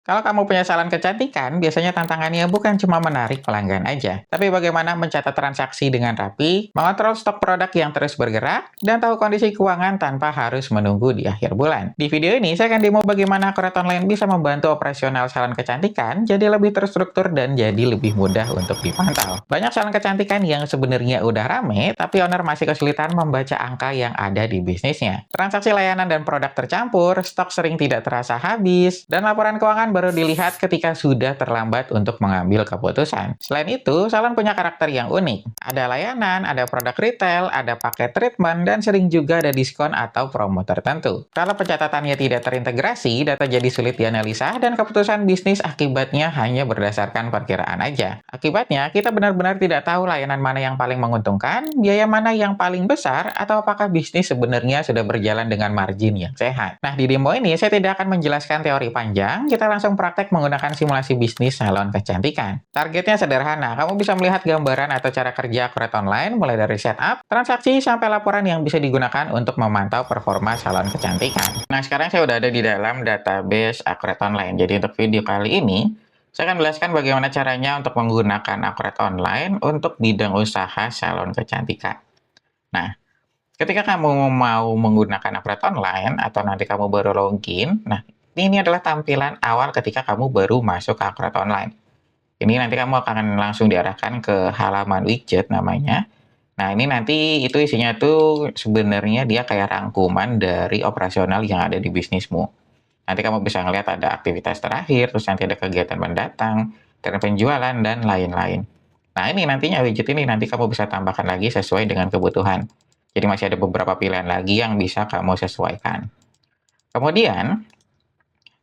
Kalau kamu punya salon kecantikan, biasanya tantangannya bukan cuma menarik pelanggan aja, tapi bagaimana mencatat transaksi dengan rapi, mengontrol stok produk yang terus bergerak, dan tahu kondisi keuangan tanpa harus menunggu di akhir bulan. Di video ini, saya akan demo bagaimana Akret Online bisa membantu operasional salon kecantikan jadi lebih terstruktur dan jadi lebih mudah untuk dipantau. Banyak salon kecantikan yang sebenarnya udah rame, tapi owner masih kesulitan membaca angka yang ada di bisnisnya. Transaksi layanan dan produk tercampur, stok sering tidak terasa habis, dan laporan keuangan baru dilihat ketika sudah terlambat untuk mengambil keputusan. Selain itu, salon punya karakter yang unik. Ada layanan, ada produk retail, ada paket treatment, dan sering juga ada diskon atau promo tertentu. Kalau pencatatannya tidak terintegrasi, data jadi sulit dianalisa, dan keputusan bisnis akibatnya hanya berdasarkan perkiraan aja. Akibatnya, kita benar-benar tidak tahu layanan mana yang paling menguntungkan, biaya mana yang paling besar, atau apakah bisnis sebenarnya sudah berjalan dengan margin yang sehat. Nah, di demo ini saya tidak akan menjelaskan teori panjang, kita langsung praktek menggunakan simulasi bisnis salon kecantikan. Targetnya sederhana, kamu bisa melihat gambaran atau cara kerja Akret Online mulai dari setup, transaksi, sampai laporan yang bisa digunakan untuk memantau performa salon kecantikan. Nah, sekarang saya udah ada di dalam database Akret Online. Jadi untuk video kali ini, saya akan menjelaskan bagaimana caranya untuk menggunakan Akret Online untuk bidang usaha salon kecantikan. Nah, ketika kamu mau menggunakan Akret Online atau nanti kamu baru login, nah ini adalah tampilan awal ketika kamu baru masuk ke Akret Online. Ini nanti kamu akan langsung diarahkan ke halaman widget namanya. Nah, ini nanti itu isinya tuh sebenarnya dia kayak rangkuman dari operasional yang ada di bisnismu. Nanti kamu bisa ngelihat ada aktivitas terakhir, terus nanti ada kegiatan mendatang, tren penjualan, dan lain-lain. Nah, ini nantinya widget ini nanti kamu bisa tambahkan lagi sesuai dengan kebutuhan. Jadi masih ada beberapa pilihan lagi yang bisa kamu sesuaikan. Kemudian,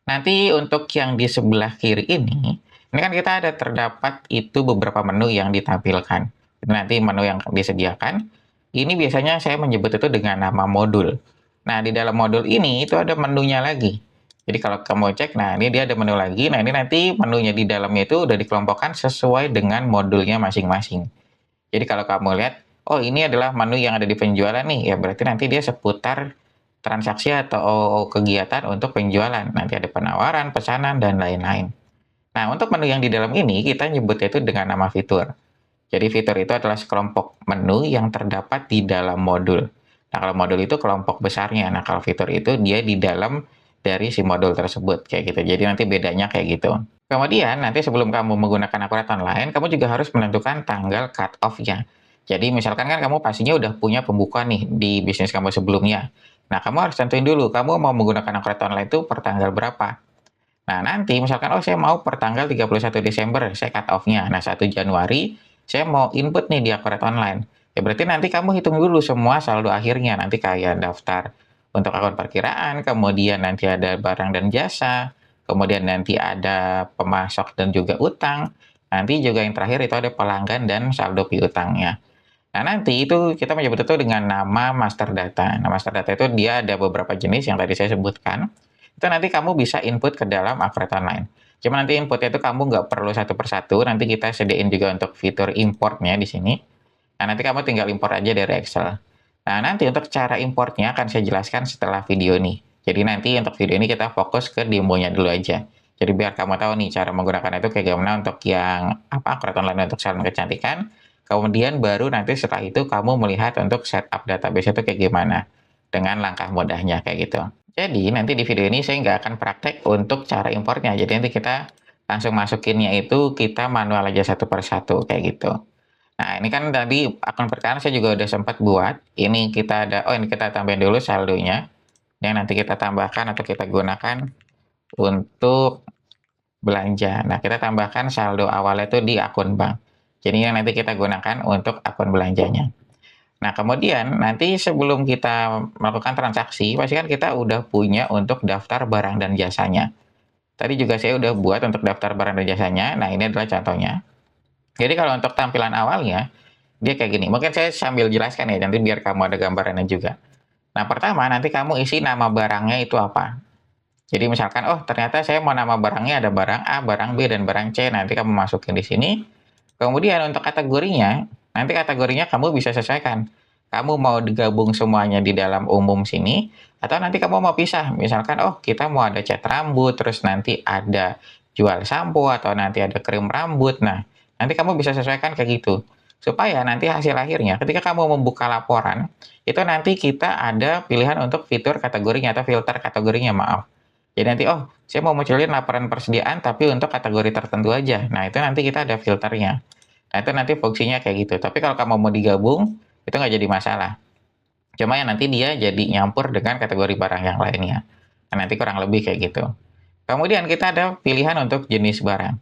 nanti untuk yang di sebelah kiri ini kan kita ada terdapat itu beberapa menu yang ditampilkan. Nanti menu yang disediakan, ini biasanya saya menyebut itu dengan nama modul. Nah, di dalam modul ini itu ada menunya lagi. Jadi kalau kamu cek, nah ini dia ada menu lagi. Nah, ini nanti menunya di dalamnya itu udah dikelompokkan sesuai dengan modulnya masing-masing. Jadi kalau kamu lihat, oh ini adalah menu yang ada di penjualan nih, ya berarti nanti dia seputar transaksi atau kegiatan untuk penjualan. Nanti ada penawaran, pesanan, dan lain-lain. Nah, untuk menu yang di dalam ini, kita nyebutnya itu dengan nama fitur. Jadi fitur itu adalah sekelompok menu yang terdapat di dalam modul. Nah, kalau modul itu kelompok besarnya. Nah, kalau fitur itu dia di dalam dari si modul tersebut, kayak gitu. Jadi nanti bedanya kayak gitu. Kemudian, nanti sebelum kamu menggunakan Akret Online, kamu juga harus menentukan tanggal cut off-nya. Jadi, misalkan kan kamu pastinya udah punya pembukuan nih di bisnis kamu sebelumnya. Nah, kamu harus tentuin dulu, kamu mau menggunakan Akret Online itu per tanggal berapa. Nah, nanti misalkan, oh saya mau per tanggal 31 Desember, saya cut off-nya. Nah, 1 Januari, saya mau input nih di Akret Online. Ya berarti nanti kamu hitung dulu semua saldo akhirnya. Nanti kayak daftar untuk akun perkiraan, kemudian nanti ada barang dan jasa, kemudian nanti ada pemasok dan juga utang. Nanti juga yang terakhir itu ada pelanggan dan saldo piutangnya. Nah, nanti itu kita menyebut itu dengan nama master data. Nah, master data itu dia ada beberapa jenis yang tadi saya sebutkan. Itu nanti kamu bisa input ke dalam Akret Online. Cuma nanti inputnya itu kamu nggak perlu satu persatu, nanti kita sediain juga untuk fitur importnya di sini. Nah, nanti kamu tinggal import aja dari Excel. Nah, nanti untuk cara importnya akan saya jelaskan setelah video ini. Jadi nanti untuk video ini kita fokus ke demonya dulu aja. Jadi biar kamu tahu nih cara menggunakan itu kayak gimana untuk yang Akret Online untuk salon kecantikan. Kemudian baru nanti setelah itu kamu melihat untuk setup database itu kayak gimana. Dengan langkah mudahnya kayak gitu. Jadi nanti di video ini saya nggak akan praktek untuk cara importnya. Jadi nanti kita langsung masukinnya itu kita manual aja satu persatu kayak gitu. Nah ini kan tadi akun perkiraan saya juga udah sempat buat. Ini kita ada, oh ini kita tambahin dulu saldonya. Yang nanti kita tambahkan atau kita gunakan untuk belanja. Nah kita tambahkan saldo awalnya itu di akun bank. Jadi yang nanti kita gunakan untuk akun belanjanya. Nah, kemudian nanti sebelum kita melakukan transaksi, pasti kan kita udah punya untuk daftar barang dan jasanya. Tadi juga saya udah buat untuk daftar barang dan jasanya. Nah, ini adalah contohnya. Jadi kalau untuk tampilan awalnya, dia kayak gini. Mungkin saya sambil jelaskan ya, nanti biar kamu ada gambarannya juga. Nah, pertama nanti kamu isi nama barangnya itu apa. Jadi misalkan, oh ternyata saya mau nama barangnya ada barang A, barang B, dan barang C. Nanti kamu masukin di sini. Kemudian untuk kategorinya, nanti kategorinya kamu bisa sesuaikan. kamu mau digabung semuanya di dalam umum sini, atau nanti kamu mau pisah. Misalkan, oh kita mau ada cat rambut, terus nanti ada jual sampo, atau nanti ada krim rambut. Nah, nanti kamu bisa sesuaikan kayak gitu. Supaya nanti hasil akhirnya, ketika kamu membuka laporan, itu nanti kita ada pilihan untuk fitur kategorinya atau filter kategorinya, maaf. Jadi nanti, oh, saya mau munculin laporan persediaan tapi untuk kategori tertentu aja. Nah, itu nanti kita ada filternya. Nah, itu nanti fungsinya kayak gitu. Tapi kalau kamu mau digabung, itu nggak jadi masalah. Cuma yang nanti dia jadi nyampur dengan kategori barang yang lainnya. Nah, nanti kurang lebih kayak gitu. Kemudian kita ada pilihan untuk jenis barang.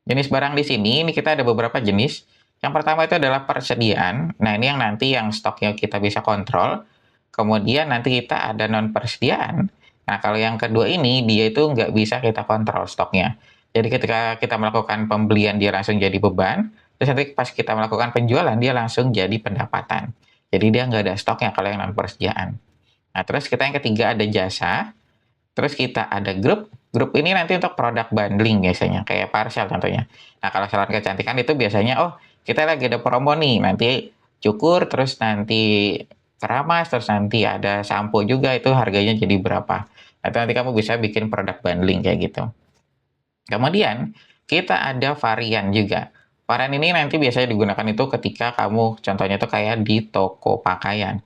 Jenis barang di sini, ini kita ada beberapa jenis. Yang pertama itu adalah persediaan. Nah, ini yang nanti yang stoknya kita bisa kontrol. Kemudian nanti kita ada non-persediaan. Nah, kalau yang kedua ini, dia itu nggak bisa kita kontrol stoknya. Jadi ketika kita melakukan pembelian, dia langsung jadi beban. Terus nanti pas kita melakukan penjualan, dia langsung jadi pendapatan. Jadi dia nggak ada stoknya kalau yang non-persediaan. Nah, terus kita yang ketiga ada jasa. Terus kita ada grup. Grup ini nanti untuk produk bundling biasanya, kayak parcel contohnya. Nah, kalau salon kecantikan itu biasanya, oh, kita lagi ada promo nih, nanti cukur, terus nanti keramas, terus nanti ada sampo juga, itu harganya jadi berapa. Atau nanti kamu bisa bikin produk bundling kayak gitu. Kemudian, kita ada varian juga. Varian ini nanti biasanya digunakan itu ketika kamu, contohnya itu kayak di toko pakaian.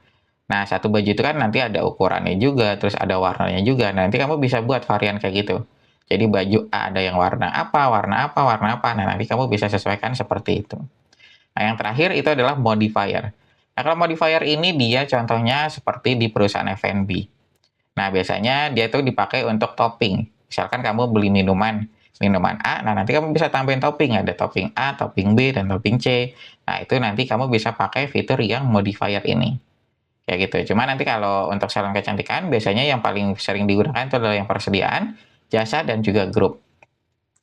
Nah, satu baju itu kan nanti ada ukurannya juga, terus ada warnanya juga. Nah, nanti kamu bisa buat varian kayak gitu. Jadi baju A ada yang warna apa, warna apa, warna apa. Nah, nanti kamu bisa sesuaikan seperti itu. Nah, yang terakhir itu adalah modifier. Nah, kalau modifier ini dia contohnya seperti di perusahaan F&B. Nah, biasanya dia itu dipakai untuk topping. Misalkan kamu beli minuman A, nah nanti kamu bisa tambahin topping. Ada topping A, topping B, dan topping C. Nah, itu nanti kamu bisa pakai fitur yang modifier ini. Kayak gitu. Cuma nanti kalau untuk salon kecantikan, biasanya yang paling sering digunakan itu adalah yang persediaan, jasa, dan juga grup.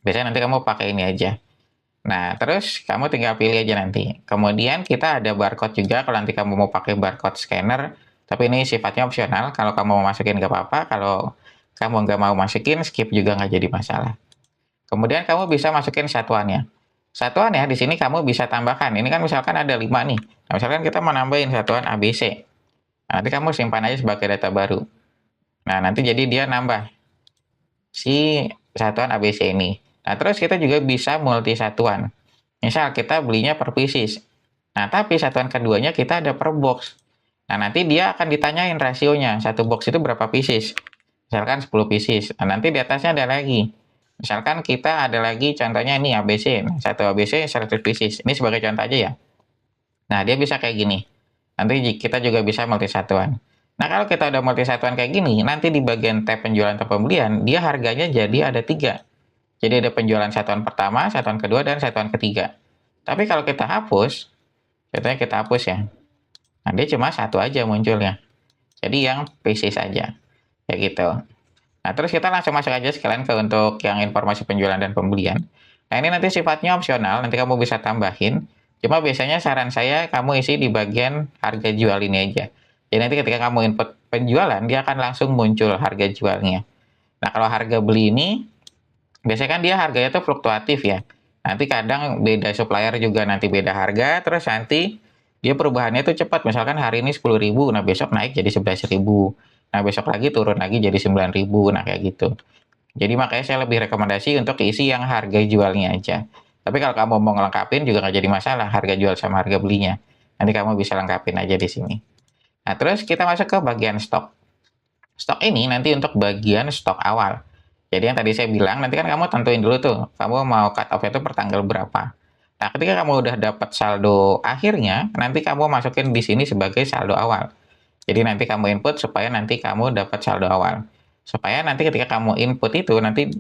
Biasanya nanti kamu pakai ini aja. Nah, terus kamu tinggal pilih aja nanti. Kemudian kita ada barcode juga, kalau nanti kamu mau pakai barcode scanner, tapi ini sifatnya opsional. Kalau kamu mau masukin nggak apa-apa, kalau kamu nggak mau masukin, skip juga nggak jadi masalah. Kemudian kamu bisa masukin satuannya. Satuannya di sini kamu bisa tambahkan. Ini kan misalkan ada 5 nih. Nah, misalkan kita mau nambahin satuan ABC. Nah, nanti kamu simpan aja sebagai data baru. Nah, nanti jadi dia nambah si satuan ABC ini. Nah, terus kita juga bisa multi satuan. Misal kita belinya per pieces. Nah, tapi satuan keduanya kita ada per box. Nah, nanti dia akan ditanyain rasionya. Satu box itu berapa pieces? Misalkan 10 pieces. Nah, nanti di atasnya ada lagi. Misalkan kita ada lagi contohnya ini ABC. Nah, satu ABC 100 pieces. Ini sebagai contoh aja ya. Nah, dia bisa kayak gini. Nanti kita juga bisa multi satuan. Nah, kalau kita udah multi satuan kayak gini, nanti di bagian tab penjualan atau pembelian, dia harganya jadi ada 3. Jadi ada penjualan satuan pertama, satuan kedua, dan satuan ketiga. Tapi kalau kita hapus, contohnya kita hapus ya. Nah, dia cuma satu aja munculnya. Jadi yang PC saja. Kayak gitu. Nah, terus kita langsung masuk aja sekalian ke untuk yang informasi penjualan dan pembelian. Nah, ini nanti sifatnya opsional, nanti kamu bisa tambahin. Cuma biasanya saran saya kamu isi di bagian harga jual ini aja. Jadi nanti ketika kamu input penjualan, dia akan langsung muncul harga jualnya. Nah, kalau harga beli ini, biasanya kan dia harganya tuh fluktuatif ya. Nanti kadang beda supplier juga nanti beda harga, terus nanti dia perubahannya tuh cepat. Misalkan hari ini 10.000, nah besok naik jadi 11.000. Nah, besok lagi turun lagi jadi 9.000, nah kayak gitu. Jadi makanya saya lebih rekomendasi untuk isi yang harga jualnya aja. Tapi kalau kamu mau ngelengkapin juga nggak jadi masalah, harga jual sama harga belinya. Nanti kamu bisa lengkapin aja di sini. Nah, terus kita masuk ke bagian stok. Stok ini nanti untuk bagian stok awal. Jadi yang tadi saya bilang, nanti kan kamu tentuin dulu tuh, kamu mau cut off itu per tanggal berapa. Nah, ketika kamu udah dapat saldo akhirnya, nanti kamu masukin di sini sebagai saldo awal. Jadi nanti kamu input supaya nanti kamu dapat saldo awal. Supaya nanti ketika kamu input itu, nanti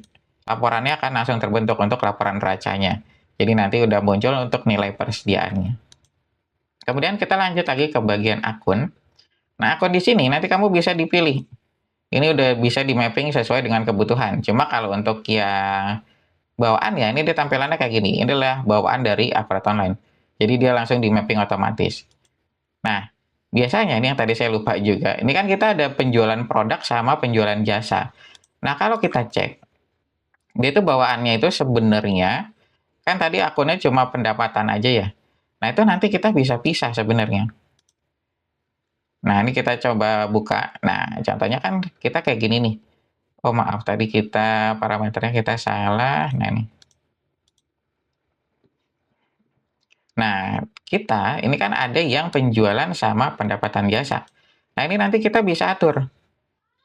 laporannya akan langsung terbentuk untuk laporan neracanya. Jadi nanti udah muncul untuk nilai persediaannya. Kemudian kita lanjut lagi ke bagian akun. Nah, akun di sini nanti kamu bisa dipilih. Ini udah bisa di mapping sesuai dengan kebutuhan. Cuma kalau untuk yang bawaan ya, ini dia tampilannya kayak gini. Ini adalah bawaan dari Aparat Online. Jadi dia langsung di mapping otomatis. Nah, biasanya ini yang tadi saya lupa juga. Ini kan kita ada penjualan produk sama penjualan jasa. Nah, kalau kita cek, dia itu bawaannya itu sebenarnya, kan tadi akunnya cuma pendapatan aja ya. Nah, itu nanti kita bisa pisah sebenarnya. Nah, ini kita coba buka. Nah, contohnya kan kita kayak gini nih. Oh, maaf, tadi kita parameternya kita salah. Nah, nih. Nah, kita ini kan ada yang penjualan sama pendapatan jasa. Nah, ini nanti kita bisa atur.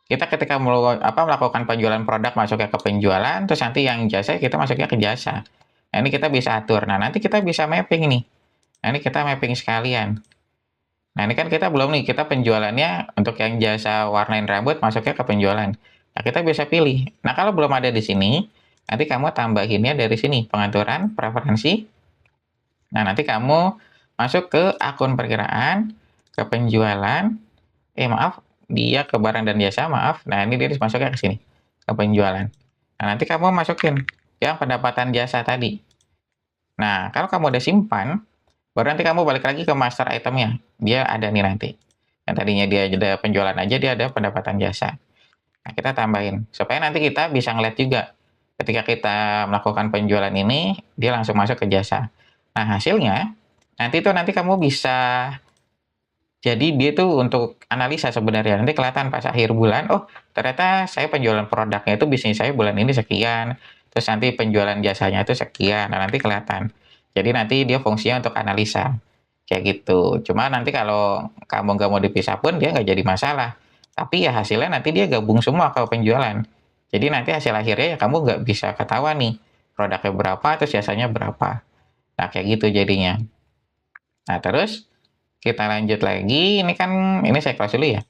Kita ketika melakukan penjualan produk masuknya ke penjualan, terus nanti yang jasa kita masuknya ke jasa. Nah, ini kita bisa atur. Nah, nanti kita bisa mapping nih. Nah, ini kita mapping sekalian. Nah, ini kan kita belum nih, kita penjualannya untuk yang jasa warnain rambut masuknya ke penjualan. Nah, kita bisa pilih. Nah, kalau belum ada di sini, nanti kamu tambahinnya dari sini, pengaturan, preferensi. Nah, nanti kamu masuk ke akun perkiraan, ke penjualan, maaf, dia ke barang dan jasa, maaf. Nah, ini dia masuknya ke sini, ke penjualan. Nah, nanti kamu masukin yang pendapatan jasa tadi. Nah, kalau kamu udah simpan, baru nanti kamu balik lagi ke master itemnya. Dia ada nih nanti. Yang tadinya dia ada penjualan aja, dia ada pendapatan jasa. Nah, kita tambahin. Supaya nanti kita bisa ngeliat juga. Ketika kita melakukan penjualan ini, dia langsung masuk ke jasa. Nah, hasilnya, nanti kamu bisa, jadi dia tuh untuk analisa sebenarnya. Nanti kelihatan pas akhir bulan, oh ternyata saya penjualan produknya itu bisnis saya bulan ini sekian. Terus nanti penjualan jasanya itu sekian. Nah, nanti kelihatan. Jadi nanti dia fungsinya untuk analisa. Kayak gitu. Cuma nanti kalau kamu nggak mau dipisah pun dia nggak jadi masalah. Tapi ya hasilnya nanti dia gabung semua ke penjualan. Jadi nanti hasil akhirnya ya kamu nggak bisa ketahuan nih produknya berapa, terus jasanya berapa. Nah, kayak gitu jadinya. Nah, terus kita lanjut lagi. Ini saya close dulu ya.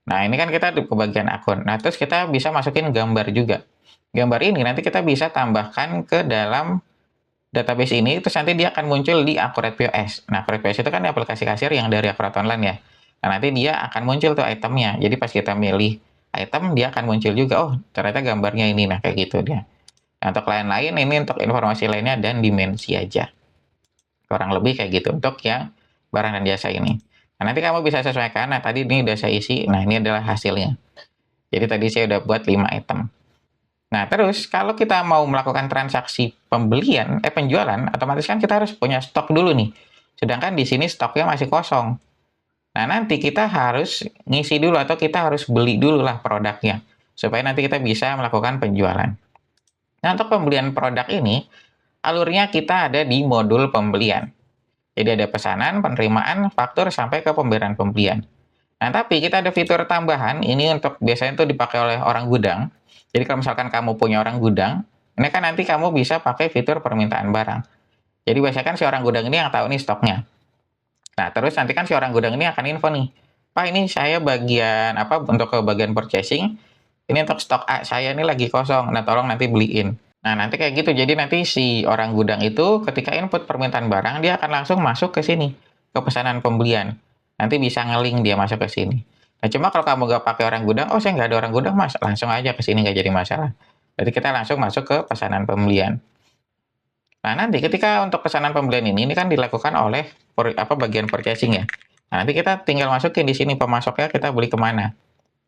Nah, ini kan kita ke bagian akun. Nah, terus kita bisa masukin gambar juga. Gambar ini nanti kita bisa tambahkan ke dalam database ini, terus nanti dia akan muncul di Accurate POS. Nah, Accurate POS itu kan aplikasi kasir yang dari Accurate Online ya. Nah, nanti dia akan muncul tuh itemnya. Jadi pas kita milih item, dia akan muncul juga, oh ternyata gambarnya ini. Nah, kayak gitu dia. Nah, untuk lain-lain, ini untuk informasi lainnya dan dimensi aja. Kurang lebih kayak gitu untuk yang barang dan jasa ini. Nah, nanti kamu bisa sesuaikan. Nah, tadi ini udah saya isi. Nah, ini adalah hasilnya. Jadi tadi saya udah buat 5 item. Nah, terus kalau kita mau melakukan transaksi penjualan, otomatis kan kita harus punya stok dulu nih. Sedangkan di sini stoknya masih kosong. Nah, nanti kita harus ngisi dulu atau kita harus beli dulu lah produknya. Supaya nanti kita bisa melakukan penjualan. Nah, untuk pembelian produk ini, alurnya kita ada di modul pembelian. Jadi ada pesanan, penerimaan, faktur, sampai ke pembayaran pembelian. Nah, tapi kita ada fitur tambahan, ini untuk biasanya itu dipakai oleh orang gudang. Jadi kalau misalkan kamu punya orang gudang, ini kan nanti kamu bisa pakai fitur permintaan barang. Jadi biasanya kan si orang gudang ini yang tahu nih stoknya. Nah, terus nanti kan si orang gudang ini akan info nih, Pak ini saya bagian untuk ke bagian purchasing, ini untuk stok A saya ini lagi kosong, nah tolong nanti beliin. Nah, nanti kayak gitu, jadi nanti si orang gudang itu ketika input permintaan barang, dia akan langsung masuk ke sini, ke pesanan pembelian. Nanti bisa ngeling dia masuk ke sini. Nah, cuma kalau kamu nggak pakai orang gudang, oh saya nggak ada orang gudang mas, langsung aja ke sini nggak jadi masalah. Jadi kita langsung masuk ke pesanan pembelian. Nah, nanti ketika untuk pesanan pembelian ini kan dilakukan oleh bagian purchasing ya. Nah, nanti kita tinggal masukin di sini pemasoknya kita beli kemana.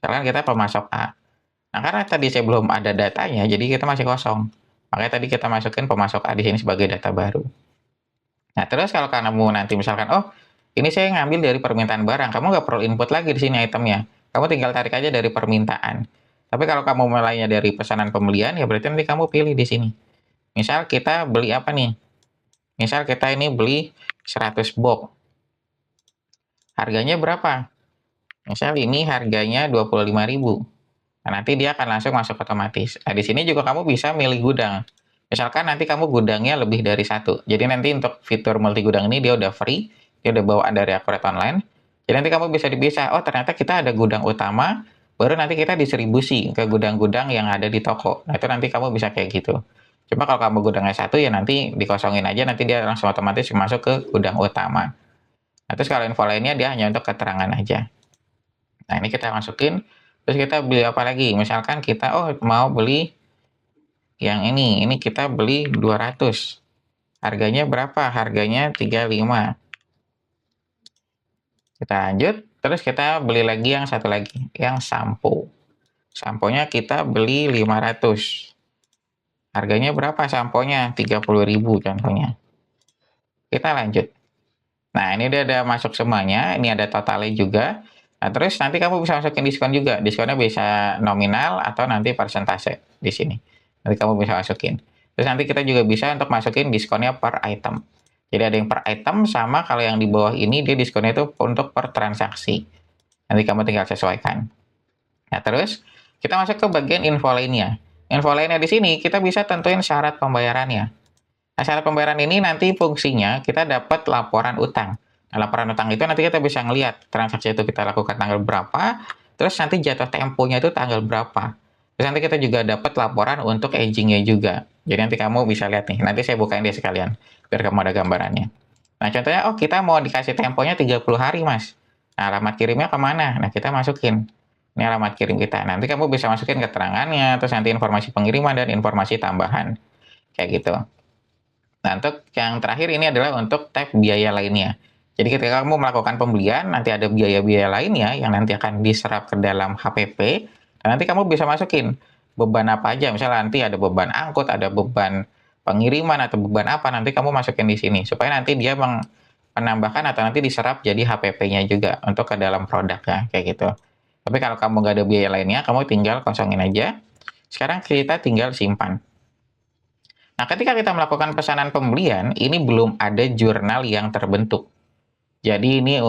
Misalkan kita pemasok A. Nah, karena tadi saya belum ada datanya, jadi kita masih kosong. Makanya tadi kita masukin pemasok A di sini sebagai data baru. Nah, terus kalau kamu nanti misalkan, oh ini saya ngambil dari permintaan barang, kamu nggak perlu input lagi di sini itemnya. Kamu tinggal tarik aja dari permintaan. Tapi kalau kamu mulainya dari pesanan pembelian, ya berarti nanti kamu pilih di sini. Misal kita beli apa nih? Misal kita ini beli 100 box. Harganya berapa? Misal ini harganya 25.000. Nah, nanti dia akan langsung masuk otomatis. Nah, di sini juga kamu bisa milih gudang. Misalkan nanti kamu gudangnya lebih dari satu. Jadi nanti untuk fitur multi gudang ini dia udah free, dia udah bawaan dari Accurate Online. Jadi nanti kamu bisa dipisah, oh ternyata kita ada gudang utama, baru nanti kita distribusi ke gudang-gudang yang ada di toko. Nah, itu nanti kamu bisa kayak gitu. Cuma kalau kamu gudangnya satu, ya nanti dikosongin aja, nanti dia langsung otomatis masuk ke gudang utama. Nah, terus kalau info lainnya dia hanya untuk keterangan aja. Nah, ini kita masukin, terus kita beli apa lagi? Misalkan kita, mau beli yang ini kita beli 200. Harganya berapa? Harganya 35. Kita lanjut, terus kita beli lagi yang satu lagi, yang sampo. Samponya kita beli 500. Harganya berapa samponya? 30.000 contohnya. Kita lanjut. Nah, ini udah ada masuk semuanya, ini ada totalnya juga. Nah, terus nanti kamu bisa masukin diskon juga. Diskonnya bisa nominal atau nanti persentase di sini. Nanti kamu bisa masukin. Terus nanti kita juga bisa untuk masukin diskonnya per item. Jadi ada yang per item, sama kalau yang di bawah ini dia diskonnya itu untuk per transaksi. Nanti kamu tinggal sesuaikan. Nah, terus kita masuk ke bagian info lainnya. Info lainnya di sini kita bisa tentuin syarat pembayarannya. Nah, syarat pembayaran ini nanti fungsinya kita dapat laporan utang. Nah, laporan utang itu nanti kita bisa ngelihat transaksi itu kita lakukan tanggal berapa, terus nanti jatuh temponya itu tanggal berapa. Terus nanti kita juga dapat laporan untuk aging-nya juga. Jadi nanti kamu bisa lihat nih, nanti saya bukain dia sekalian, biar kamu ada gambarannya. Nah, contohnya, oh kita mau dikasih temponya 30 hari, Mas. Nah, alamat kirimnya kemana? Nah, kita masukin. Ini alamat kirim kita. Nanti kamu bisa masukin keterangannya, terus nanti informasi pengiriman dan informasi tambahan. Kayak gitu. Nah, untuk yang terakhir ini adalah untuk tab biaya lainnya. Jadi ketika kamu melakukan pembelian, nanti ada biaya-biaya lainnya yang nanti akan diserap ke dalam HPP, dan nanti kamu bisa masukin beban apa aja. Misalnya nanti ada beban angkut, ada beban pengiriman, atau beban apa, nanti kamu masukin di sini. Supaya nanti dia menambahkan atau nanti diserap jadi HPP-nya juga untuk ke dalam produknya, kayak gitu. Tapi kalau kamu nggak ada biaya lainnya, kamu tinggal kosongin aja. Sekarang kita tinggal simpan. Nah, ketika kita melakukan pesanan pembelian, ini belum ada jurnal yang terbentuk. Jadi ini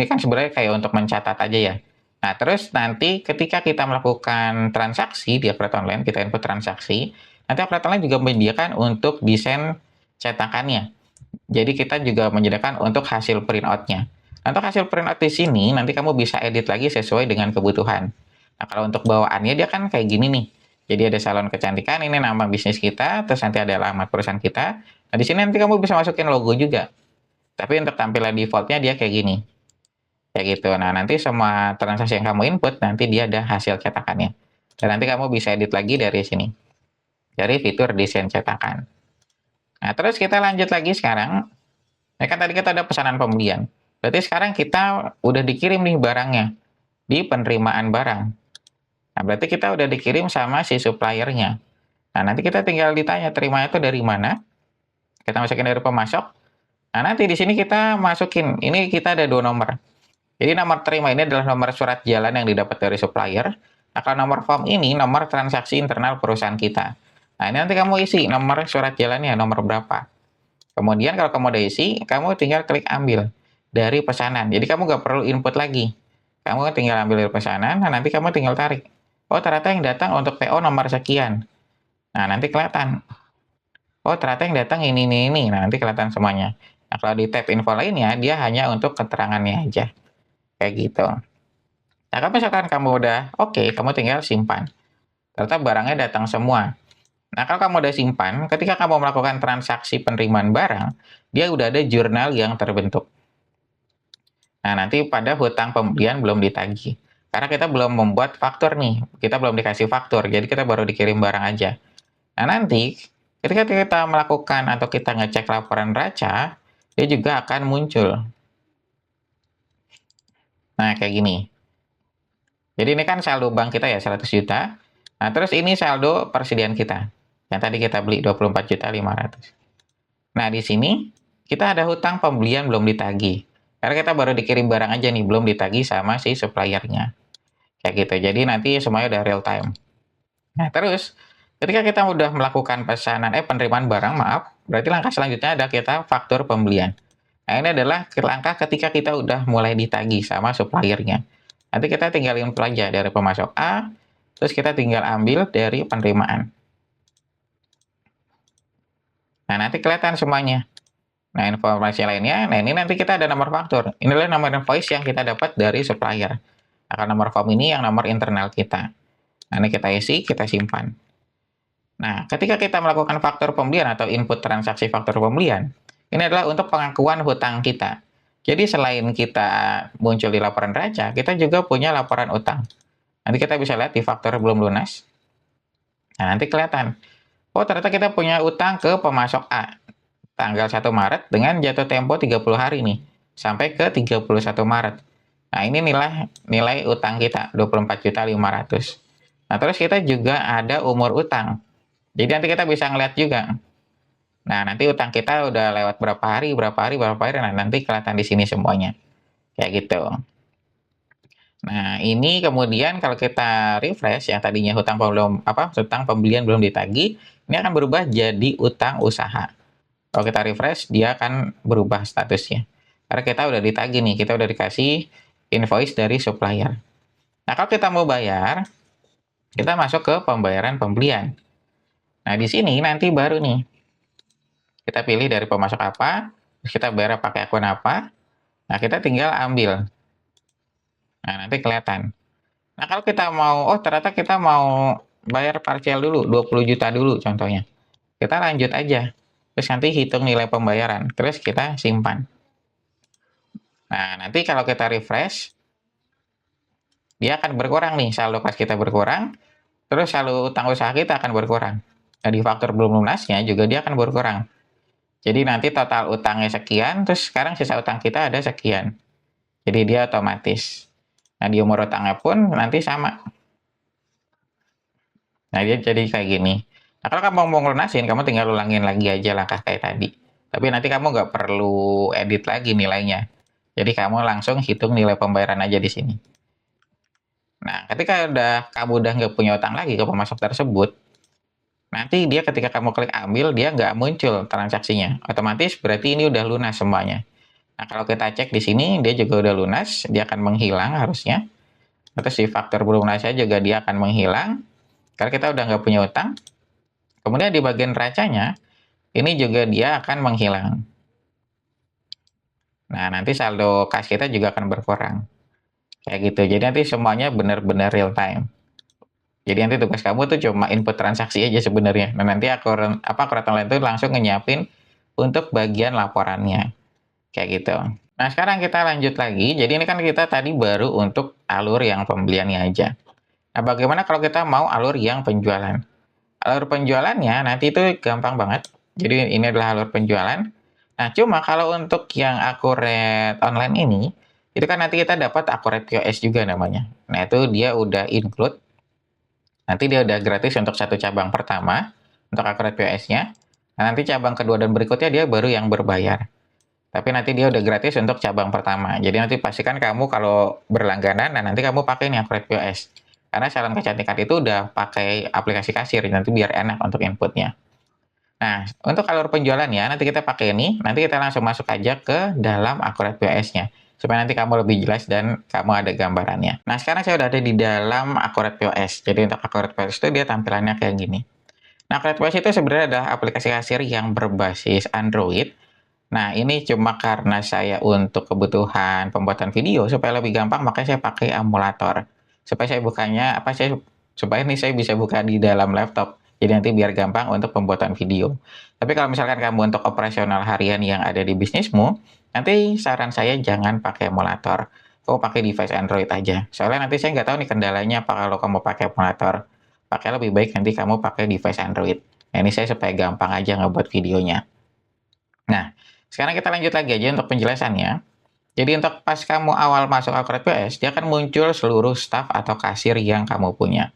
kan sebenarnya kayak untuk mencatat aja ya. Nah, terus nanti ketika kita melakukan transaksi di Upload Online, kita input transaksi, nanti Upload Online juga menyediakan untuk desain cetakannya. Jadi kita juga menyediakan untuk hasil printout-nya. Untuk hasil printout di sini, nanti kamu bisa edit lagi sesuai dengan kebutuhan. Nah, kalau untuk bawaannya dia kan kayak gini nih. Jadi ada salon kecantikan, ini nama bisnis kita, terus nanti ada alamat perusahaan kita. Nah, di sini nanti kamu bisa masukin logo juga. Tapi untuk tampilan defaultnya dia kayak gini. Kayak gitu. Nah, nanti semua transaksi yang kamu input, nanti dia ada hasil cetakannya. Dan nanti kamu bisa edit lagi dari sini. Dari fitur desain cetakan. Nah, terus kita lanjut lagi sekarang. Nah, kan tadi kita ada pesanan pembelian. Berarti sekarang kita udah dikirim nih barangnya. Di penerimaan barang. Nah, berarti kita udah dikirim sama si suppliernya. Nah, nanti kita tinggal ditanya terimanya itu dari mana. Kita masukin dari pemasok. Nah, nanti di sini kita masukin, ini kita ada 2 nomor. Jadi nomor terima ini adalah nomor surat jalan yang didapat dari supplier. Nah, kalau nomor form ini nomor transaksi internal perusahaan kita. Nah, ini nanti kamu isi nomor surat jalannya, nomor berapa. Kemudian kalau kamu udah isi, kamu tinggal klik ambil dari pesanan. Jadi kamu nggak perlu input lagi. Kamu tinggal ambil dari pesanan, nah nanti kamu tinggal tarik. Oh, ternyata yang datang untuk PO nomor sekian. Nah, nanti kelihatan. Oh, ternyata yang datang ini. Nah, nanti kelihatan semuanya. Nah, kalau di tab info lainnya, dia hanya untuk keterangannya aja. Kayak gitu. Nah, kalau misalkan kamu udah oke, kamu tinggal simpan. Ternyata barangnya datang semua. Nah, kalau kamu udah simpan, ketika kamu melakukan transaksi penerimaan barang, dia udah ada jurnal yang terbentuk. Nah, nanti pada hutang pembelian belum ditagih. Karena kita belum membuat faktur nih. Kita belum dikasih faktur, jadi kita baru dikirim barang aja. Nah, nanti ketika kita melakukan atau kita ngecek laporan neraca, dia juga akan muncul. Nah, kayak gini. Jadi ini kan saldo bank kita ya, 100 juta. Nah, terus ini saldo persediaan kita. Yang tadi kita beli 24.500.000. Nah, di sini kita ada hutang pembelian belum ditagih. Karena kita baru dikirim barang aja nih, belum ditagih sama si suppliernya. Kayak gitu. Jadi nanti semuanya udah real time. Nah, terus ketika kita udah melakukan penerimaan barang, berarti langkah selanjutnya ada kita faktur pembelian. Nah, ini adalah langkah ketika kita udah mulai ditagih sama suppliernya. Nanti kita tinggal input aja dari pemasok A, terus kita tinggal ambil dari penerimaan. Nah, nanti kelihatan semuanya. Nah, informasi lainnya, nah ini nanti kita ada nomor faktur. Inilah nomor invoice yang kita dapat dari supplier. Nah, nomor form ini yang nomor internal kita. Nah, ini kita isi, kita simpan. Nah, ketika kita melakukan faktur pembelian atau input transaksi faktur pembelian, ini adalah untuk pengakuan hutang kita. Jadi selain kita muncul di laporan neraca, kita juga punya laporan utang. Nanti kita bisa lihat di faktur belum lunas. Nah, nanti kelihatan. Oh, ternyata kita punya utang ke pemasok A. Tanggal 1 Maret dengan jatuh tempo 30 hari nih. Sampai ke 31 Maret. Nah, ini nilai utang kita, 24.500.000. Nah, terus kita juga ada umur utang. Jadi nanti kita bisa ngeliat juga. Nah, nanti utang kita udah lewat berapa hari, nah nanti kelihatan di sini semuanya. Kayak gitu. Nah, ini kemudian kalau kita refresh yang tadinya hutang pembelian belum ditagih, ini akan berubah jadi utang usaha. Kalau kita refresh, dia akan berubah statusnya. Karena kita udah ditagih nih, kita udah dikasih invoice dari supplier. Nah, kalau kita mau bayar, kita masuk ke pembayaran pembelian. Nah, di sini nanti baru nih, kita pilih dari pemasok apa, terus kita bayar pakai akun apa. Nah, kita tinggal ambil. Nah, nanti kelihatan. Nah, kalau kita mau, oh ternyata kita mau bayar parsial dulu, 20 juta dulu contohnya. Kita lanjut aja. Terus nanti hitung nilai pembayaran. Terus kita simpan. Nah, nanti kalau kita refresh, dia akan berkurang nih. Saldo kas kita berkurang. Terus saldo utang usaha kita akan berkurang. Nah, di faktur belum lunasnya juga dia akan berkurang. Jadi nanti total utangnya sekian, terus sekarang sisa utang kita ada sekian. Jadi dia otomatis. Nah, di umur utangnya pun nanti sama. Nah, dia jadi kayak gini. Nah, kalau kamu mau ngelunasin, kamu tinggal ulangin lagi aja langkah kayak tadi. Tapi nanti kamu nggak perlu edit lagi nilainya. Jadi kamu langsung hitung nilai pembayaran aja di sini. Nah, ketika kamu udah nggak punya utang lagi ke pemasok tersebut, nanti dia ketika kamu klik ambil, dia nggak muncul transaksinya. Otomatis berarti ini udah lunas semuanya. Nah, kalau kita cek di sini, dia juga udah lunas, dia akan menghilang harusnya. Terus di faktor belum lunasnya juga dia akan menghilang, karena kita udah nggak punya utang. Kemudian di bagian neracanya, ini juga dia akan menghilang. Nah, nanti saldo kas kita juga akan berkurang. Kayak gitu. Jadi nanti semuanya benar-benar real time. Jadi nanti tugas kamu tuh cuma input transaksi aja sebenarnya. Nah, nanti akurat online tuh langsung nyiapin untuk bagian laporannya. Kayak gitu. Nah, sekarang kita lanjut lagi. Jadi ini kan kita tadi baru untuk alur yang pembeliannya aja. Nah, bagaimana kalau kita mau alur yang penjualan? Alur penjualannya nanti itu gampang banget. Jadi ini adalah alur penjualan. Nah, cuma kalau untuk yang akurat online ini, itu kan nanti kita dapat akurat POS juga namanya. Nah, itu dia udah include. Nanti dia udah gratis untuk satu cabang pertama, untuk akurat POS-nya. Nah, nanti cabang kedua dan berikutnya dia baru yang berbayar. Tapi nanti dia udah gratis untuk cabang pertama. Jadi nanti pastikan kamu kalau berlangganan, nah nanti kamu pakai nih akurat POS. Karena salon kecantikan itu udah pakai aplikasi kasir, nanti biar enak untuk inputnya. Nah, untuk alur penjualannya, nanti kita pakai ini, nanti kita langsung masuk aja ke dalam akurat POS-nya. Supaya nanti kamu lebih jelas dan kamu ada gambarannya. Nah, sekarang saya udah ada di dalam akurat POS. Jadi untuk akurat POS itu dia tampilannya kayak gini. Nah, akurat POS itu sebenarnya adalah aplikasi kasir yang berbasis Android. Nah, ini cuma karena saya untuk kebutuhan pembuatan video supaya lebih gampang, makanya saya pakai emulator. Supaya ini saya bisa buka di dalam laptop. Jadi nanti biar gampang untuk pembuatan video. Tapi kalau misalkan kamu untuk operasional harian yang ada di bisnismu, nanti saran saya jangan pakai emulator. Kamu pakai device Android aja. Soalnya nanti saya nggak tahu nih kendalanya apa kalau kamu pakai emulator. Pakai lebih baik nanti kamu pakai device Android. Nah, ini saya supaya gampang aja ngebuat videonya. Nah, sekarang kita lanjut lagi aja untuk penjelasannya. Jadi untuk pas kamu awal masuk akurat POS, dia akan muncul seluruh staff atau kasir yang kamu punya.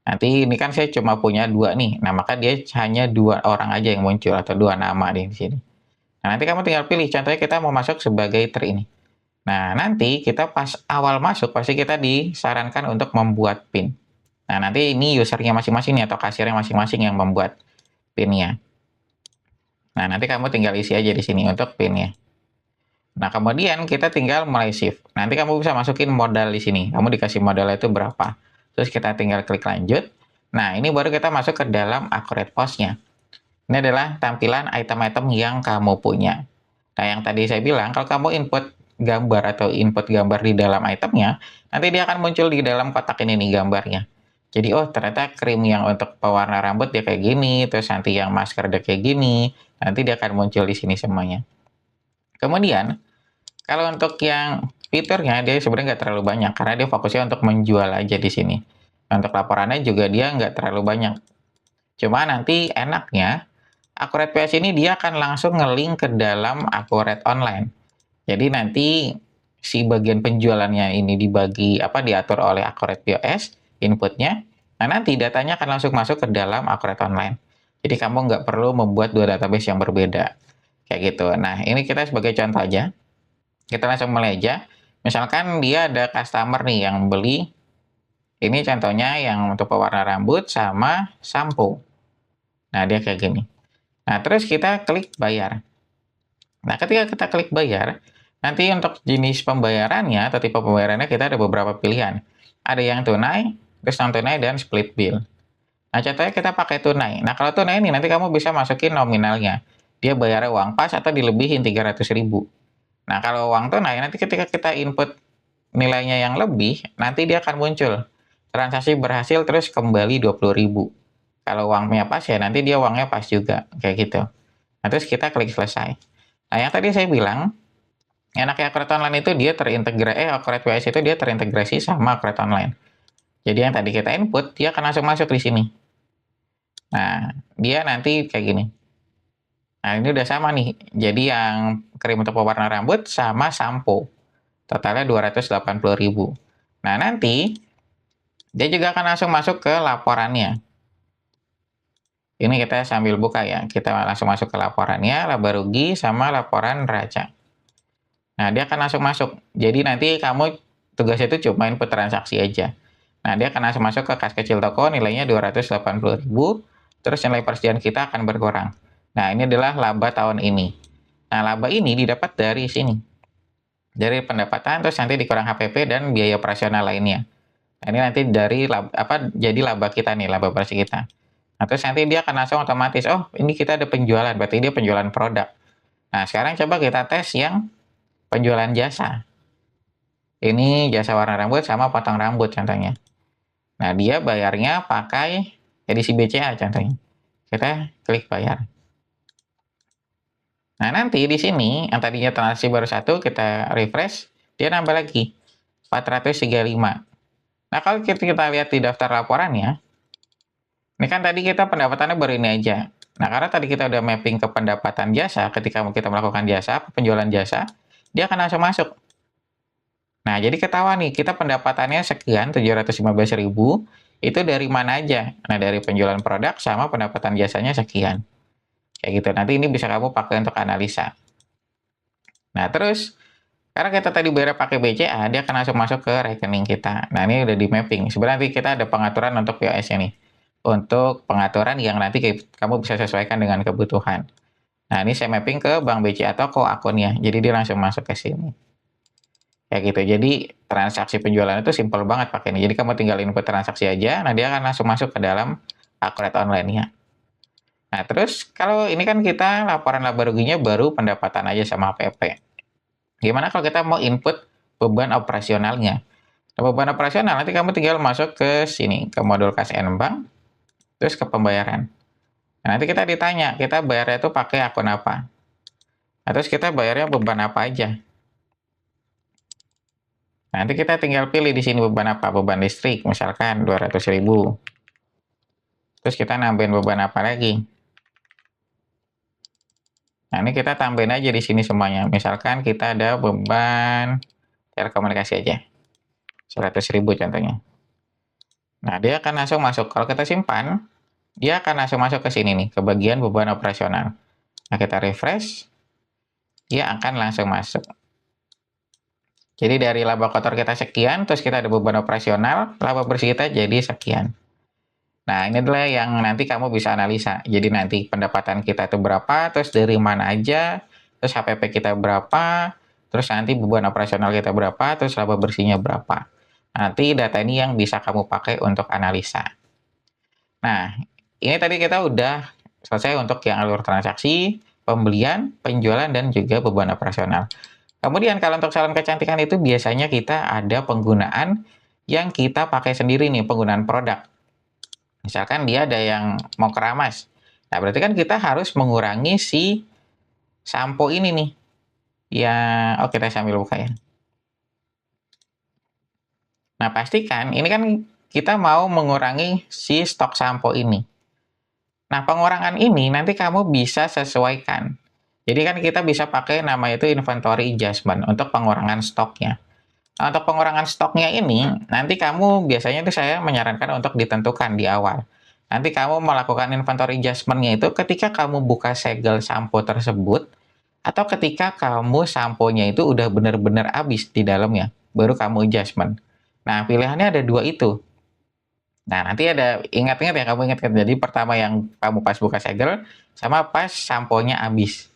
Nanti ini kan saya cuma punya 2 nih. Nah, maka dia hanya 2 orang aja yang muncul atau 2 nama di sini. Nah, nanti kamu tinggal pilih. Contohnya kita mau masuk sebagai ini. Nah, nanti kita pas awal masuk pasti kita disarankan untuk membuat PIN. Nah, nanti ini usernya masing-masing nih atau kasirnya masing-masing yang membuat PIN-nya. Nah, nanti kamu tinggal isi aja di sini untuk PIN-nya. Nah, kemudian kita tinggal mulai shift. Nanti kamu bisa masukin modal di sini. Kamu dikasih modalnya itu berapa. Terus kita tinggal klik lanjut. Nah, ini baru kita masuk ke dalam accurate post-nya. Ini adalah tampilan item-item yang kamu punya. Nah, yang tadi saya bilang, kalau kamu input gambar atau input gambar di dalam itemnya, nanti dia akan muncul di dalam kotak ini nih gambarnya. Jadi, oh ternyata krim yang untuk pewarna rambut dia kayak gini, terus nanti yang masker dia kayak gini, nanti dia akan muncul di sini semuanya. Kemudian, kalau untuk yang fiturnya, dia sebenarnya nggak terlalu banyak, karena dia fokusnya untuk menjual aja di sini. Untuk laporannya juga dia nggak terlalu banyak. Cuma nanti enaknya, Akurat POS ini dia akan langsung nge-link ke dalam Akurat Online. Jadi nanti si bagian penjualannya ini diatur oleh Akurat POS, inputnya. Nah, nanti datanya akan langsung masuk ke dalam Akurat Online. Jadi kamu nggak perlu membuat 2 database yang berbeda. Kayak gitu. Nah, ini kita sebagai contoh aja. Kita langsung mulai aja. Misalkan dia ada customer nih yang beli, ini contohnya yang untuk pewarna rambut sama sampo. Nah, dia kayak gini. Nah, terus kita klik bayar. Nah, ketika kita klik bayar, nanti untuk jenis pembayarannya atau tipe pembayarannya kita ada beberapa pilihan. Ada yang tunai, terus non-tunai, dan split bill. Nah, contohnya kita pakai tunai. Nah, kalau tunai ini nanti kamu bisa masukin nominalnya. Dia bayarnya uang pas atau dilebihin 300.000. Nah, kalau uang tunai, nanti ketika kita input nilainya yang lebih, nanti dia akan muncul. Transaksi berhasil terus kembali 20.000. Kalau uangnya pas ya nanti dia uangnya pas juga. Kayak gitu. Nah, terus kita klik selesai. Nah, yang tadi saya bilang, enaknya Akret Online itu dia Akret WS itu dia terintegrasi sama Akret Online. Jadi yang tadi kita input, dia akan langsung masuk di sini. Nah, dia nanti kayak gini. Nah, ini udah sama nih. Jadi yang krim untuk pewarna rambut sama sampo. Totalnya 280.000. Nah, nanti dia juga akan langsung masuk ke laporannya. Ini kita sambil buka ya. Kita langsung masuk ke laporannya, laba rugi sama laporan neraca. Nah, dia akan langsung masuk. Jadi nanti kamu tugasnya itu cuma input transaksi aja. Nah, dia akan langsung masuk ke kas kecil toko, nilainya 280.000, terus nilai persediaan kita akan berkurang. Nah, ini adalah laba tahun ini. Nah, laba ini didapat dari sini. Dari pendapatan, terus nanti dikurang HPP dan biaya operasional lainnya. Nah, ini nanti dari jadi laba kita nih, laba bersih kita. Nah, terus nanti dia akan langsung otomatis, oh ini kita ada penjualan, berarti dia penjualan produk. Nah, sekarang coba kita tes yang penjualan jasa. Ini jasa warna rambut sama potong rambut contohnya. Nah, dia bayarnya pakai edisi BCA contohnya. Kita klik bayar. Nah, nanti di sini yang tadinya transaksi baru 1, kita refresh, dia nambah lagi 435. Nah, kalau kita lihat di daftar laporannya, ini kan tadi kita pendapatannya baru ini aja. Nah, karena tadi kita udah mapping ke pendapatan jasa, ketika kita melakukan jasa, penjualan jasa, dia akan langsung masuk. Nah, jadi ketahuan nih, kita pendapatannya sekian, 715.000, itu dari mana aja? Nah, dari penjualan produk sama pendapatan jasanya sekian. Kayak gitu, nanti ini bisa kamu pakai untuk analisa. Nah, terus, karena kita tadi bayar pakai BCA, dia akan langsung masuk ke rekening kita. Nah, ini udah di mapping. Sebenarnya nanti kita ada pengaturan untuk POS-nya nih. Untuk pengaturan yang nanti kamu bisa sesuaikan dengan kebutuhan. Nah, ini saya mapping ke bank BCA toko akunnya. Jadi dia langsung masuk ke sini. Kayak gitu. Jadi transaksi penjualan itu simple banget pakai ini. Jadi kamu tinggal input transaksi aja, nah dia akan langsung masuk ke dalam Akret Online-nya. Nah, terus kalau ini kan kita laporan laba ruginya baru pendapatan aja sama HPP. Gimana kalau kita mau input beban operasionalnya? Nah, beban operasional nanti kamu tinggal masuk ke sini, ke modul kas Bank, terus ke pembayaran. Nah, nanti kita ditanya, kita bayarnya itu pakai akun apa? Nah, terus kita bayarnya beban apa aja? Nanti kita tinggal pilih di sini beban apa, beban listrik, misalkan 200.000. Terus kita nambahin beban apa lagi? Nah, ini kita tambahin aja di sini semuanya. Misalkan kita ada beban telekomunikasi aja. 100.000 contohnya. Nah, dia akan langsung masuk. Kalau kita simpan, dia akan langsung masuk ke sini nih, ke bagian beban operasional. Nah, kita refresh, dia akan langsung masuk. Jadi dari laba kotor kita sekian, terus kita ada beban operasional, laba bersih kita jadi sekian. Nah, ini adalah yang nanti kamu bisa analisa. Jadi nanti pendapatan kita itu berapa, terus dari mana aja, terus HPP kita berapa, terus nanti beban operasional kita berapa, terus laba bersihnya berapa. Nanti data ini yang bisa kamu pakai untuk analisa. Nah, ini tadi kita udah selesai untuk yang alur transaksi, pembelian, penjualan, dan juga beban operasional. Kemudian kalau untuk salon kecantikan itu biasanya kita ada penggunaan yang kita pakai sendiri nih, penggunaan produk. Misalkan dia ada yang mau keramas. Nah, berarti kan kita harus mengurangi si sampo ini nih. Ya, kita sambil buka ya. Nah, pastikan ini kan kita mau mengurangi si stok sampo ini. Nah, pengurangan ini nanti kamu bisa sesuaikan. Jadi kan kita bisa pakai nama itu inventory adjustment untuk pengurangan stoknya. Nah, untuk pengurangan stoknya ini, nanti kamu biasanya itu saya menyarankan untuk ditentukan di awal. Nanti kamu melakukan inventory adjustment-nya itu ketika kamu buka segel sampo tersebut, atau ketika kamu samponya itu udah benar-benar habis di dalamnya, baru kamu adjustment. Nah, pilihannya ada dua itu. Nah, nanti ada ingat-ingat ya, kamu ingat kan? Jadi pertama yang kamu pas buka segel, sama pas samponya habis.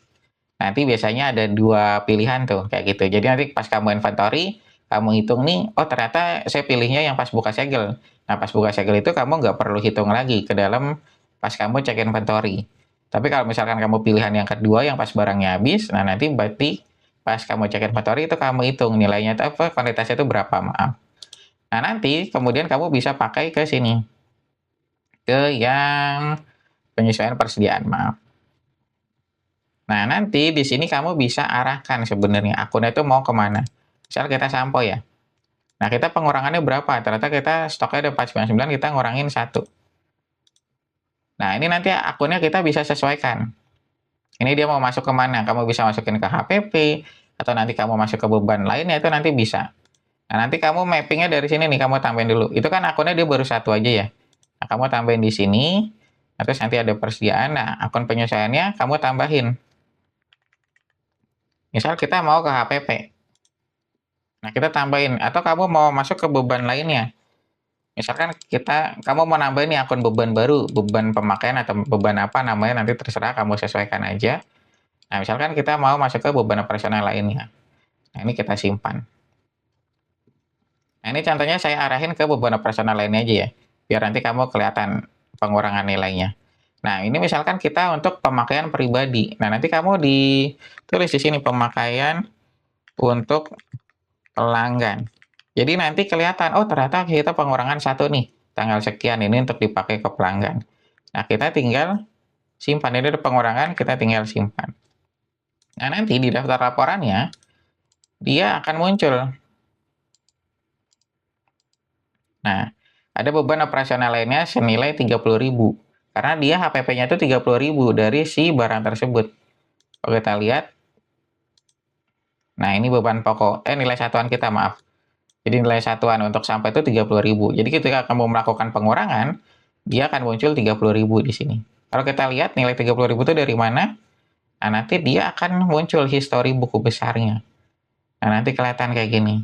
Nanti biasanya ada dua pilihan tuh, kayak gitu. Jadi nanti pas kamu inventory, kamu hitung nih, oh ternyata saya pilihnya yang pas buka segel. Nah, pas buka segel itu kamu nggak perlu hitung lagi ke dalam pas kamu cek inventory. Tapi kalau misalkan kamu pilihan yang kedua, yang pas barangnya habis, nah nanti berarti pas kamu cek inventory itu kamu hitung nilainya itu apa, kuantitasnya itu berapa, maaf. Nah, nanti kemudian kamu bisa pakai ke sini, ke yang penyesuaian persediaan, maaf. Nah, nanti di sini kamu bisa arahkan sebenarnya akunnya itu mau kemana. Misal kita sampo ya. Nah, kita pengurangannya berapa? Ternyata kita stoknya ada 499, kita ngurangin 1. Nah, ini nanti akunnya kita bisa sesuaikan. Ini dia mau masuk ke mana? Kamu bisa masukin ke HPP, atau nanti kamu masuk ke beban lainnya, itu nanti bisa. Nah, nanti kamu mappingnya dari sini nih, kamu tambahin dulu. Itu kan akunnya dia baru 1 aja ya. Nah, kamu tambahin di sini, terus nanti ada persediaan. Nah, akun penyesuaiannya kamu tambahin. Misal kita mau ke HPP. Nah, kita tambahin. Atau kamu mau masuk ke beban lainnya. Misalkan kamu mau nambahin nih akun beban baru, beban pemakaian atau beban apa namanya, nanti terserah, kamu sesuaikan aja. Nah, misalkan kita mau masuk ke beban operasional lainnya. Nah, ini kita simpan. Nah, ini contohnya saya arahin ke beban operasional lainnya aja ya, biar nanti kamu kelihatan pengurangan nilainya. Nah, ini misalkan kita untuk pemakaian pribadi. Nah, nanti kamu ditulis di sini pemakaian untuk pelanggan. Jadi nanti kelihatan, oh ternyata kita pengurangan 1 nih, tanggal sekian ini untuk dipakai ke pelanggan. Nah, kita tinggal simpan. Ini ada pengurangan, kita tinggal simpan. Nah, nanti di daftar laporannya, dia akan muncul. Nah, ada beban operasional lainnya senilai 30.000. Karena dia HPP-nya itu 30.000 dari si barang tersebut. Kalau kita lihat, nah ini beban pokok, nilai satuan kita, maaf. Jadi nilai satuan untuk sampah itu 30.000. Jadi ketika kamu melakukan pengurangan, dia akan muncul 30.000 di sini. Kalau kita lihat nilai 30.000 itu dari mana? Nah, nanti dia akan muncul histori buku besarnya. Nah, nanti kelihatan kayak gini.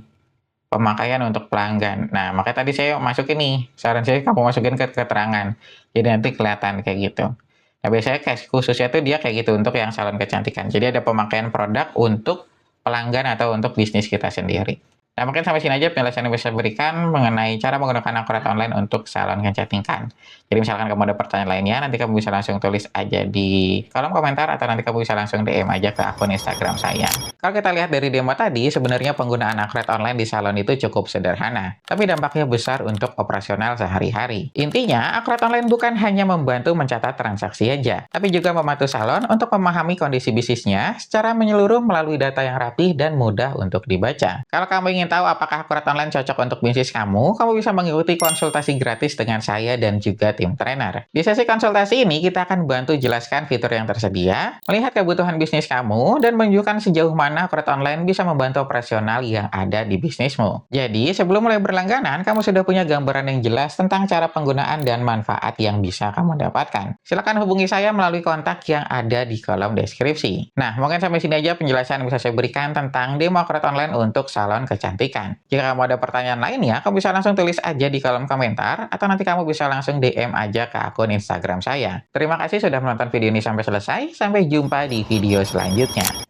Pemakaian untuk pelanggan. Nah, makanya tadi saya masukin nih. Saran saya kamu masukin ke keterangan. Jadi nanti kelihatan kayak gitu. Nah, biasanya khususnya tuh dia kayak gitu untuk yang salon kecantikan. Jadi ada pemakaian produk untuk pelanggan atau untuk bisnis kita sendiri. Nah, mungkin sampai sini aja penjelasan yang bisa berikan mengenai cara menggunakan akurat online untuk salon kecantikan. Jadi misalkan kamu ada pertanyaan lainnya, nanti kamu bisa langsung tulis aja di kolom komentar, atau nanti kamu bisa langsung DM aja ke akun Instagram saya. Kalau kita lihat dari demo tadi, sebenarnya penggunaan akurat online di salon itu cukup sederhana, tapi dampaknya besar untuk operasional sehari-hari. Intinya, akurat online bukan hanya membantu mencatat transaksi aja, tapi juga membantu salon untuk memahami kondisi bisnisnya secara menyeluruh melalui data yang rapih dan mudah untuk dibaca. Kalau kamu ingin tahu apakah akurat online cocok untuk bisnis kamu bisa mengikuti konsultasi gratis dengan saya dan juga tim trainer. Di sesi konsultasi ini, kita akan bantu jelaskan fitur yang tersedia, melihat kebutuhan bisnis kamu, dan menunjukkan sejauh mana akurat online bisa membantu operasional yang ada di bisnismu. Jadi, sebelum mulai berlangganan, kamu sudah punya gambaran yang jelas tentang cara penggunaan dan manfaat yang bisa kamu dapatkan. Silakan hubungi saya melalui kontak yang ada di kolom deskripsi. Nah, mungkin sampai sini aja penjelasan yang bisa saya berikan tentang demo akurat online untuk salon kecantikan. Jika kamu ada pertanyaan lainnya, kamu bisa langsung tulis aja di kolom komentar, atau nanti kamu bisa langsung DM aja ke akun Instagram saya. Terima kasih sudah menonton video ini sampai selesai. Sampai jumpa di video selanjutnya.